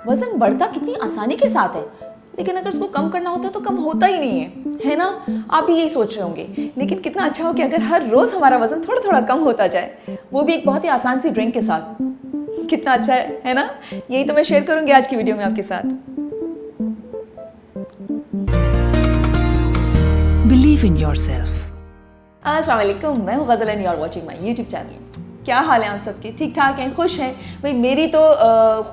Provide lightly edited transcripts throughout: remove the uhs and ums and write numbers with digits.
वजन बढ़ता कितनी आसानी के साथ है, लेकिन अगर उसको कम करना होता है तो कम होता ही नहीं है ना। आप भी यही सोच रहे होंगे, लेकिन कितना अच्छा हो कि अगर हर रोज हमारा वजन थोड़ा थोड़ा कम होता जाए, वो भी एक बहुत ही आसान सी ड्रिंक के साथ। कितना अच्छा है ना। यही तो मैं शेयर करूंगी आज की वीडियो में आपके साथ। Believe in yourself. अस्सलाम वालेकुम, मैं हूँ Ghazal and you are watching my YouTube channel. क्या हाल है आप सबके? ठीक ठाक हैं, खुश हैं? भाई मेरी तो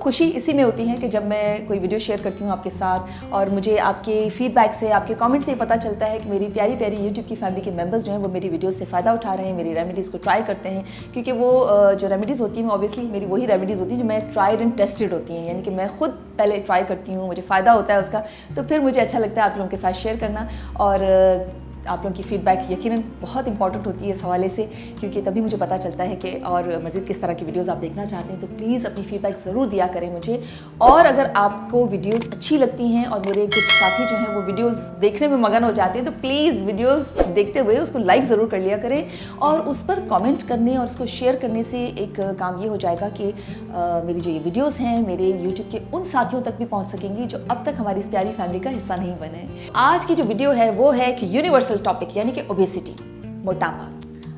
खुशी इसी में होती है कि जब मैं कोई वीडियो शेयर करती हूँ आपके साथ और मुझे आपके फीडबैक से, आपके कमेंट से पता चलता है कि मेरी प्यारी प्यारी यूट्यूब की फैमिली के मेंबर्स जो हैं वो मेरी वीडियोस से फ़ायदा उठा रहे हैं, मेरी रेमेडीज़ को ट्राई करते हैं। क्योंकि वो जो रेमेडीज़ होती हैं ऑब्वियसली मेरी वही रेमेडीज़ होती हैं जो मैं ट्राइड एंड टेस्टेड होती हैं, यानी कि मैं खुद पहले ट्राई करती हूँ, मुझे फ़ायदा होता है उसका, तो फिर मुझे अच्छा लगता है आप लोगों के साथ शेयर करना। और आप लोगों की फ़ीडबैक यकीनन बहुत इंपॉर्टेंट होती है इस हवाले से, क्योंकि तभी मुझे पता चलता है कि और मज़ीद किस तरह की वीडियोस आप देखना चाहते हैं। तो प्लीज़ अपनी फ़ीडबैक ज़रूर दिया करें मुझे। और अगर आपको वीडियोस अच्छी लगती हैं और मेरे कुछ साथी जो हैं वो वीडियोस देखने में मगन हो जाते हैं, तो प्लीज़ वीडियोस देखते हुए उसको लाइक ज़रूर कर लिया करें और उस पर कमेंट करने और उसको शेयर करने से एक काम ये हो जाएगा कि मेरी जो ये वीडियोज़ हैं मेरे यूट्यूब के उन साथियों तक भी पहुँच सकेंगी जो अब तक हमारी इस प्यारी फैमिली का हिस्सा नहीं बने। आज की जो वीडियो है वो है कि यूनिवर्सल टॉपिक यानी कि ओबेसिटी, मोटापा।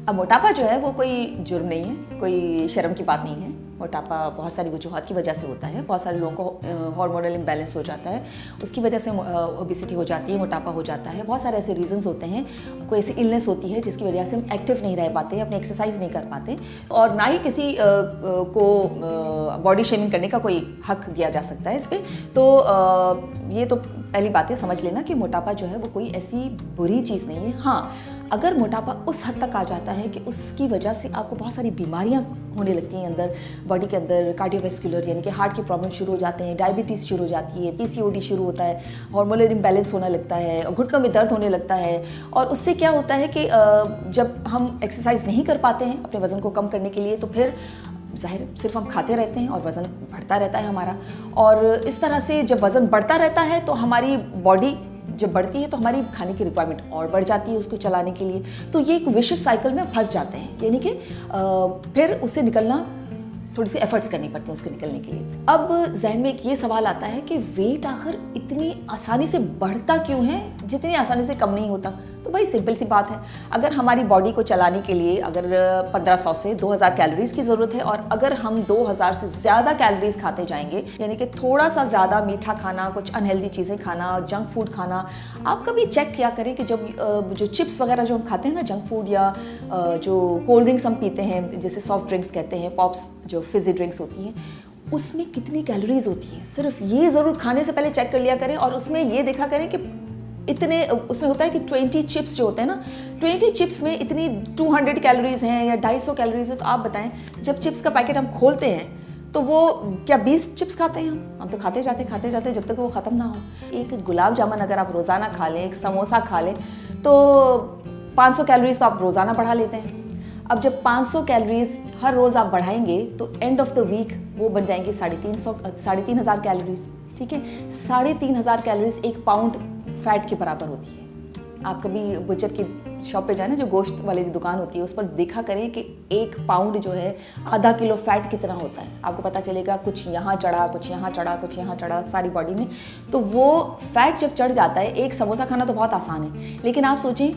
अब मोटापा जो है वो कोई जुर्म नहीं है, कोई शर्म की बात नहीं है। मोटापा बहुत सारी वजूहात की वजह से होता है, बहुत सारे लोगों को हार्मोनल इम्बैलेंस हो जाता है, उसकी वजह से ओबेसिटी हो जाती है, मोटापा हो जाता है। बहुत सारे ऐसे रीजंस होते हैं, कोई ऐसी इलनेस होती है जिसकी वजह से हम एक्टिव नहीं रह पाते, अपनी एक्सरसाइज नहीं कर पाते, और ना ही किसी को बॉडी शेमिंग करने का कोई हक दिया जा सकता है इस पर। तो ये तो पहली बात है, समझ लेना कि मोटापा जो है वो कोई ऐसी बुरी चीज़ नहीं है। हाँ, अगर मोटापा उस हद तक आ जाता है कि उसकी वजह से आपको बहुत सारी बीमारियां होने लगती हैं अंदर बॉडी के अंदर, कार्डियोवैस्कुलर यानी कि हार्ट के प्रॉब्लम शुरू हो जाते हैं, डायबिटीज़ शुरू हो जाती है, पीसीओडी शुरू होता है, हार्मोनल इम्बैलेंस होने लगता है, घुटनों में दर्द होने लगता है। और उससे क्या होता है कि जब हम एक्सरसाइज नहीं कर पाते हैं अपने वज़न को कम करने के लिए, तो फिर ज़ाहिर सिर्फ हम खाते रहते हैं और वज़न बढ़ता रहता है हमारा। और इस तरह से जब वज़न बढ़ता रहता है तो हमारी बॉडी जब बढ़ती है तो हमारी खाने की रिक्वायरमेंट और बढ़ जाती है उसको चलाने के लिए। तो ये एक विशियस साइकिल में फंस जाते हैं, यानी कि फिर उससे निकलना थोड़ी सी एफर्ट्स करनी पड़ती हैं उसके निकलने के लिए। अब जहन में एक ये सवाल आता है कि वेट आखिर इतनी आसानी से बढ़ता क्यों है जितनी आसानी से कम नहीं होता? तो भाई सिंपल सी बात है, अगर हमारी बॉडी को चलाने के लिए अगर 1500 से 2000 कैलोरीज की ज़रूरत है और अगर हम 2000 से ज़्यादा कैलोरीज खाते जाएंगे, यानी कि थोड़ा सा ज़्यादा मीठा खाना, कुछ अनहेल्दी चीज़ें खाना, जंक फूड खाना। आप कभी चेक किया करें कि जब जो चिप्स वगैरह जो हम खाते हैं ना, जंक फूड, या जो कोल्ड ड्रिंक्स हम पीते हैं जैसे सॉफ्ट ड्रिंक्स कहते हैं, पॉप्स जो फिजी ड्रिंक्स होती हैं, उसमें कितनी कैलोरीज होती हैं? सिर्फ ये ज़रूर खाने से पहले चेक कर लिया करें और उसमें ये देखा करें कि इतने, उसमें होता है कि 20 चिप्स जो होते हैं ना, 20 चिप्स में इतनी 200 कैलोरीज हैं या 250 कैलोरीज है। तो आप बताएं, जब चिप्स का पैकेट हम खोलते हैं तो वो क्या 20 चिप्स खाते हैं? हम तो खाते जाते जब तक वो ख़त्म ना हो। एक गुलाब जामुन अगर आप रोज़ाना खा लें, एक समोसा खा लें, तो 500 कैलोरीज तो आप रोज़ाना बढ़ा लेते हैं। अब जब 500 कैलोरीज हर रोज़ आप बढ़ाएंगे तो एंड ऑफ द वीक वो बन जाएंगे 3,500 कैलोरीज। ठीक है, 3,500 कैलोरीज एक पाउंड फैट के बराबर होती है। आप कभी बुचर की शॉप पे जाए ना, जो गोश्त वाली दुकान होती है, उस पर देखा करें कि 1 पाउंड जो है आधा किलो फैट कितना होता है। आपको पता चलेगा कुछ यहाँ चढ़ा, कुछ यहाँ चढ़ा, कुछ यहाँ चढ़ा सारी बॉडी में। तो वो फैट जब चढ़ जाता है, एक समोसा खाना तो बहुत आसान है, लेकिन आप सोचें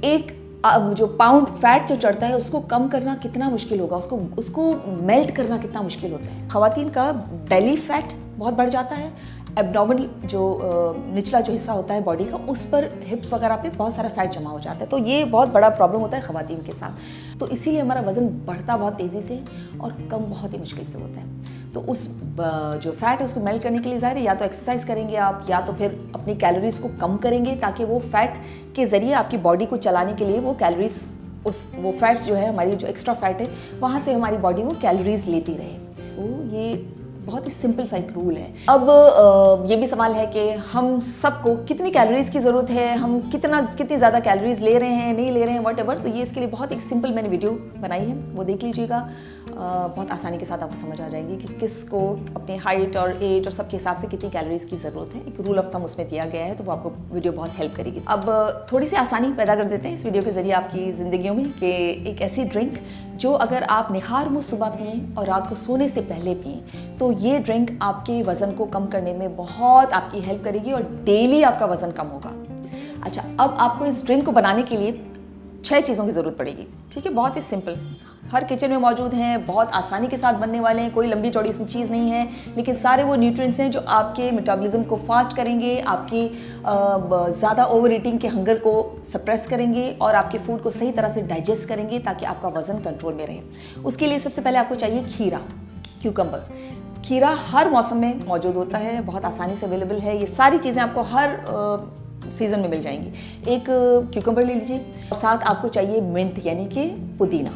एक जो पाउंड फैट जो चढ़ता है उसको कम करना कितना मुश्किल होगा, उसको मेल्ट करना कितना मुश्किल होता है। ख़वातीन का बेली फैट बहुत बढ़ जाता है, एब्डोमिनल जो निचला जो हिस्सा होता है बॉडी का, उस पर हिप्स वगैरह पे बहुत सारा फैट जमा हो जाता है। तो ये बहुत बड़ा प्रॉब्लम होता है ख़वातीन के साथ। तो इसीलिए हमारा वज़न बढ़ता बहुत तेज़ी से और कम बहुत ही मुश्किल से होता है। तो उस जो फैट है उसको मेल्ट करने के लिए ज़ाहिर है या तो एक्सरसाइज करेंगे आप, या तो फिर अपनी कैलोरीज को कम करेंगे, ताकि वो फैट के ज़रिए आपकी बॉडी को चलाने के लिए वो कैलोरीज, वो फैट्स जो है हमारी जो एक्स्ट्रा फैट है वहाँ से हमारी बॉडी वो कैलोरीज लेती रहे। तो ये बहुत ही सिंपल सा एक रूल है। अब ये भी सवाल है कि हम सबको कितनी कैलोरीज की ज़रूरत है, हम कितनी ज़्यादा कैलोरीज ले रहे हैं, नहीं ले रहे हैं, व्हाटएवर। तो ये इसके लिए बहुत एक सिंपल मैंने वीडियो बनाई है, वो देख लीजिएगा। बहुत आसानी के साथ आपको समझ आ जाएगी कि किसको अपने हाइट और एज और सबके हिसाब से कितनी कैलोरीज की ज़रूरत है। एक रूल ऑफ थंब उसमें दिया गया है, तो वो आपको वीडियो बहुत हेल्प करेगी। अब थोड़ी सी आसानी पैदा कर देते हैं इस वीडियो के ज़रिए आपकी ज़िंदगियों में कि एक ऐसी ड्रिंक जो अगर आप निहार मुँह सुबह पिएं और रात को सोने से पहले पिएं तो ये ड्रिंक आपके वज़न को कम करने में बहुत आपकी हेल्प करेगी और डेली आपका वज़न कम होगा। अच्छा, अब आपको इस ड्रिंक को बनाने के लिए 6 चीज़ों की ज़रूरत पड़ेगी। ठीक है, बहुत ही सिंपल, हर किचन में मौजूद हैं, बहुत आसानी के साथ बनने वाले हैं, कोई लंबी चौड़ी इसमें चीज़ नहीं है, लेकिन सारे वो न्यूट्रिएंट्स हैं जो आपके मेटाबॉलिज्म को फास्ट करेंगे, आपकी ज़्यादा ओवर ईटिंग के हंगर को सप्रेस करेंगे और आपके फूड को सही तरह से डाइजेस्ट करेंगे ताकि आपका वज़न कंट्रोल में रहे। उसके लिए सबसे पहले आपको चाहिए खीरा, क्यूकम्बर। खीरा हर मौसम में मौजूद होता है, बहुत आसानी से अवेलेबल है। ये सारी चीज़ें आपको हर सीज़न में मिल जाएंगी। एक क्यूकम्बर ले लीजिए और साथ आपको चाहिए मिंट यानी कि पुदीना,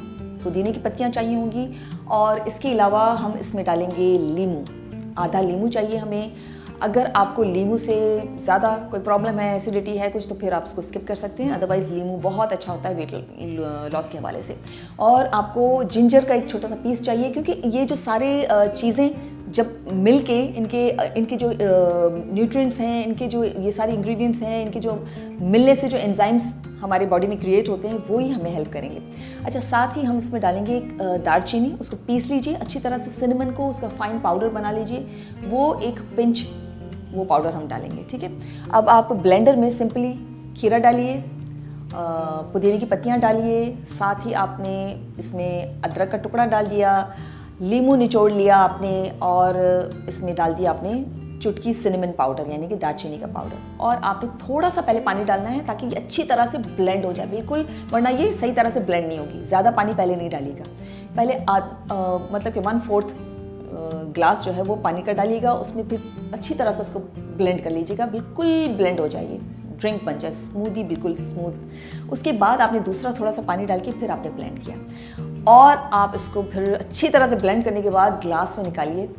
पुदीने की पत्तियां चाहिए होंगी। और इसके अलावा हम इसमें डालेंगे लीमू, आधा लीमू चाहिए हमें। अगर आपको लीमू से ज़्यादा कोई प्रॉब्लम है, एसिडिटी है कुछ, तो फिर आप उसको स्किप कर सकते हैं, अदरवाइज़ लीमू बहुत अच्छा होता है वेट लॉस के हवाले से। और आपको जिंजर का एक छोटा सा पीस चाहिए, क्योंकि ये जो सारे चीज़ें जब मिल के इनके जो न्यूट्रिएंट्स हैं, इनके जो ये सारे इंग्रेडिएंट्स हैं, इनके जो मिलने से जो एंजाइम्स हमारे बॉडी में क्रिएट होते हैं वो ही हमें हेल्प करेंगे। अच्छा, साथ ही हम इसमें डालेंगे एक दालचीनी, उसको पीस लीजिए अच्छी तरह से, सिनेमन को उसका फाइन पाउडर बना लीजिए, वो एक पिंच वो पाउडर हम डालेंगे। ठीक है, अब आप ब्लेंडर में सिंपली खीरा डालिए, पुदीने की पत्तियाँ डालिए, साथ ही आपने इसमें अदरक का टुकड़ा डाल दिया, लीमू निचोड़ लिया आपने और इसमें डाल दिया आपने चुटकी सिनेमन पाउडर यानी कि दालचीनी का पाउडर। और आपने थोड़ा सा पहले पानी डालना है ताकि ये अच्छी तरह से ब्लेंड हो जाए बिल्कुल, वरना ये सही तरह से ब्लेंड नहीं होगी। ज़्यादा पानी पहले नहीं डालिएगा, पहले मतलब कि 1/4 ग्लास जो है वो पानी का डालिएगा, उसमें फिर अच्छी तरह से उसको ब्लेंड कर लीजिएगा, बिल्कुल ब्लेंड हो जाइए, ड्रिंक बन जाए स्मूदी, बिल्कुल स्मूथ। उसके बाद आपने दूसरा थोड़ा सा पानी डाल के फिर आपने ब्लेंड किया और आप इसको फिर अच्छी तरह से ब्लेंड करने के बाद ग्लास में निकालिए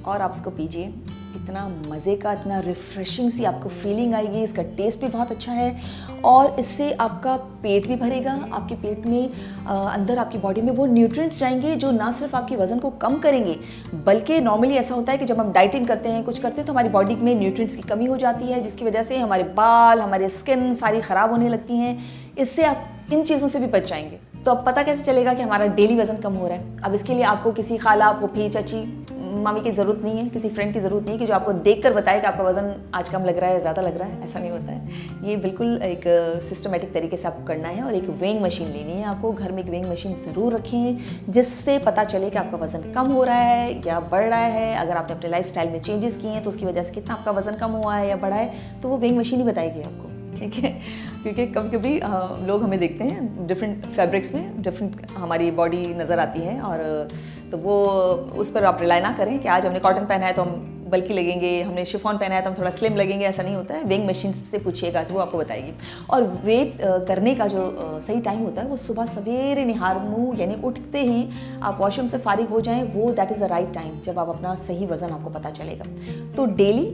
और आप इसको पीजिए। इतना मज़े का, इतना रिफ्रेशिंग सी आपको फीलिंग आएगी, इसका टेस्ट भी बहुत अच्छा है और इससे आपका पेट भी भरेगा। आपके पेट में अंदर आपकी बॉडी में वो न्यूट्रिएंट्स जाएंगे जो ना सिर्फ आपके वज़न को कम करेंगे, बल्कि नॉर्मली ऐसा होता है कि जब हम डाइटिंग करते हैं, कुछ करते हैं, तो हमारी बॉडी में न्यूट्रिएंट्स की कमी हो जाती है, जिसकी वजह से हमारे बाल, हमारे स्किन सारी ख़राब होने लगती हैं। इससे आप इन चीज़ों से भी बच जाएंगे। तो अब पता कैसे चलेगा कि हमारा डेली वज़न कम हो रहा है? अब इसके लिए आपको किसी खाला, फूफी, चाची, मामी की ज़रूरत नहीं है, किसी फ्रेंड की ज़रूरत नहीं है कि जो आपको देखकर बताए कि आपका वज़न आज कम लग रहा है, ज़्यादा लग रहा है। ऐसा नहीं होता है। ये बिल्कुल एक सिस्टमेटिक तरीके से आपको करना है और एक वेइंग मशीन लेनी है आपको। घर में एक वेइंग मशीन ज़रूर रखें जिससे पता चले कि आपका वज़न कम हो रहा है या बढ़ रहा है। अगर आपने अपने लाइफस्टाइल में चेंजेस किए हैं तो उसकी वजह से कितना आपका वज़न कम हुआ है या बढ़ा है, तो वो वेइंग मशीन ही बताएगी आपको। ठीक है, क्योंकि कभी कभी लोग हमें देखते हैं डिफरेंट फैब्रिक्स में डिफरेंट हमारी बॉडी नज़र आती है, और तो वो उस पर आप रिलाई ना करें कि आज हमने कॉटन पहना है तो हम बल्कि लगेंगे, हमने शिफॉन पहना है तो हम थोड़ा स्लिम लगेंगे। ऐसा नहीं होता है। वेइंग मशीन से पूछिएगा तो वो आपको बताएगी। और वेट करने का जो सही टाइम होता है वो सुबह सवेरे निहार मुँह यानी उठते ही आप वॉशरूम से फारिग हो जाएं, वो that is the right time जब आप अपना सही वज़न आपको पता चलेगा। तो डेली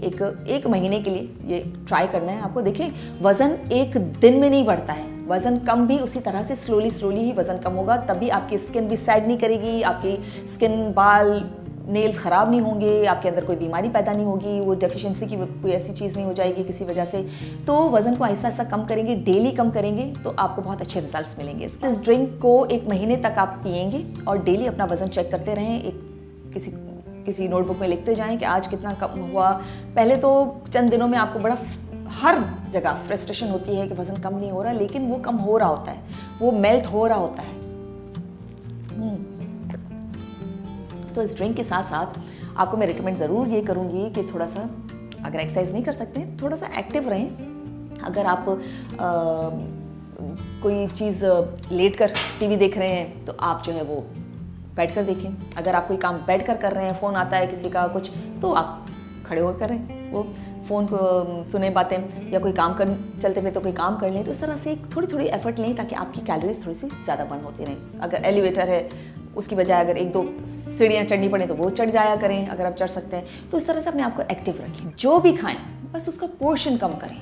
एक महीने के लिए ये ट्राई करना है आपको। देखें, वज़न एक दिन में नहीं बढ़ता है, वज़न कम भी उसी तरह से स्लोली ही वज़न कम होगा, तभी आपकी स्किन भी सैग नहीं करेगी, आपकी स्किन, बाल, नेल्स ख़राब नहीं होंगे, आपके अंदर कोई बीमारी पैदा नहीं होगी, वो डेफिशिएंसी की कोई ऐसी चीज़ नहीं हो जाएगी किसी वजह से। तो वज़न को ऐसा ऐसा कम करेंगे, डेली कम करेंगे तो आपको बहुत अच्छे रिजल्ट्स मिलेंगे। इस ड्रिंक को 1 महीने तक आप पिएंगे और डेली अपना वज़न चेक करते रहें। किसी नोटबुक में लिखते जाएं कि आज कितना कम हुआ। पहले तो चंद दिनों में आपको बड़ा हर जगह फ्रस्ट्रेशन होती है कि वज़न कम नहीं हो रहा, लेकिन वो कम हो रहा होता है, वो मेल्ट हो रहा होता है। तो इस ड्रिंक के साथ साथ आपको मैं रिकमेंड ज़रूर ये करूँगी कि थोड़ा सा, अगर एक्सरसाइज नहीं कर सकते थोड़ा सा एक्टिव रहें। अगर आप कोई चीज़ लेट कर टीवी देख रहे हैं तो आप जो है वो बैठ कर देखें। अगर आप कोई काम बैठ कर रहे हैं, फ़ोन आता है किसी का कुछ, तो आप खड़े होकर करें, वो फ़ोन को सुने बातें, या कोई काम कर चलते हुए तो कोई काम कर लें। तो इस तरह से थोड़ी एफर्ट लें ताकि आपकी कैलोरीज थोड़ी सी ज़्यादा बर्न होती रहें। अगर एलिवेटर है उसकी बजाय अगर 1-2 सीढ़ियाँ चढ़नी पड़े तो वो चढ़ जाया करें अगर आप चढ़ सकते हैं। तो इस तरह से अपने आप को एक्टिव रखें। जो भी खाएं बस उसका पोर्शन कम करें।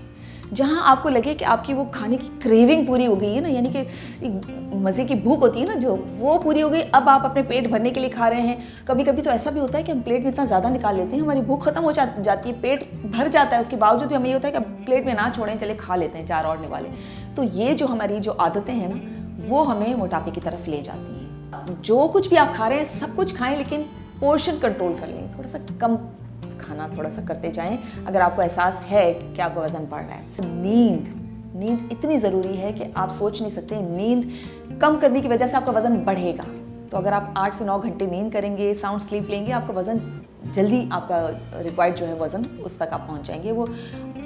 जहाँ आपको लगे कि आपकी वो खाने की क्रेविंग पूरी हो गई है ना, यानी कि एक मज़े की भूख होती है ना जो, वो पूरी हो गई, अब आप अपने पेट भरने के लिए खा रहे हैं। कभी कभी तो ऐसा भी होता है कि हम प्लेट में इतना ज़्यादा निकाल लेते हैं, हमारी भूख खत्म हो जाती है, पेट भर जाता है, उसके बावजूद भी हमें ये होता है कि अब प्लेट में ना छोड़ें, चले खा लेते हैं 4 और निवाले। तो ये जो हमारी जो आदतें हैं ना, वो हमें मोटापे की तरफ ले जाती हैं। जो कुछ भी आप खा रहे हैं सब कुछ खाएं, लेकिन पोर्शन कंट्रोल कर लें, थोड़ा सा कम खाना थोड़ा सा करते जाएं अगर आपको एहसास है कि आपका वज़न बढ़ रहा है। तो नींद इतनी ज़रूरी है कि आप सोच नहीं सकते। नींद कम करने की वजह से आपका वज़न बढ़ेगा। तो अगर आप 8 से 9 घंटे नींद करेंगे, साउंड स्लीप लेंगे, आपका वज़न जल्दी, आपका रिक्वायर्ड जो है वज़न उस तक आप पहुंच जाएंगे, वो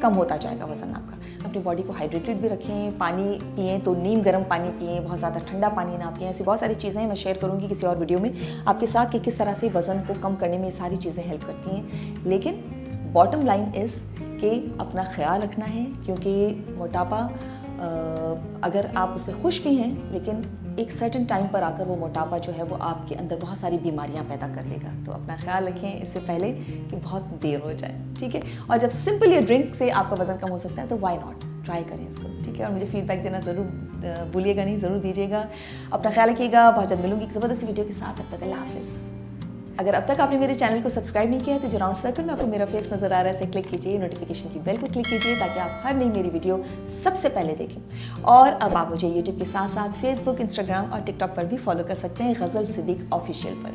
कम होता जाएगा वज़न आपका। अपनी बॉडी को हाइड्रेटेड भी रखें, पानी पिएं तो नीम गर्म पानी पिएं, बहुत ज़्यादा ठंडा पानी ना पिएं। ऐसी बहुत सारी चीज़ें मैं शेयर करूँगी किसी और वीडियो में आपके साथ कि किस तरह से वज़न को कम करने में ये सारी चीज़ें हेल्प करती हैं। लेकिन बॉटम लाइन इज़ कि अपना ख्याल रखना है, क्योंकि मोटापा अगर आप उससे खुश भी हैं, लेकिन एक सर्टेन टाइम पर आकर वो मोटापा जो है वो आपके अंदर बहुत सारी बीमारियां पैदा कर देगा। तो अपना ख्याल रखें इससे पहले कि बहुत देर हो जाए, ठीक है। और जब सिंपल ये ड्रिंक से आपका वज़न कम हो सकता है तो व्हाई नॉट, ट्राई करें इसको, ठीक है। और मुझे फीडबैक देना ज़रूर भूलिएगा नहीं, ज़रूर दीजिएगा। अपना ख्याल रखिएगा। बहुत जल्द मिलूंगी एक ज़बरदस्त वीडियो के साथ। अब तक अल्लाह हाफ़िज़। अगर अब तक आपने मेरे चैनल को सब्सक्राइब नहीं किया है तो जो राउंड सर्कल में आपको मेरा फेस नज़र आ रहा है इसे क्लिक कीजिए, नोटिफिकेशन की बेल को क्लिक कीजिए ताकि आप हर नई मेरी वीडियो सबसे पहले देखें। और अब आप मुझे यूट्यूब के साथ साथ फेसबुक, इंस्टाग्राम और टिकटॉक पर भी फॉलो कर सकते हैं, गज़ल सिद्दीक ऑफिशियल पर।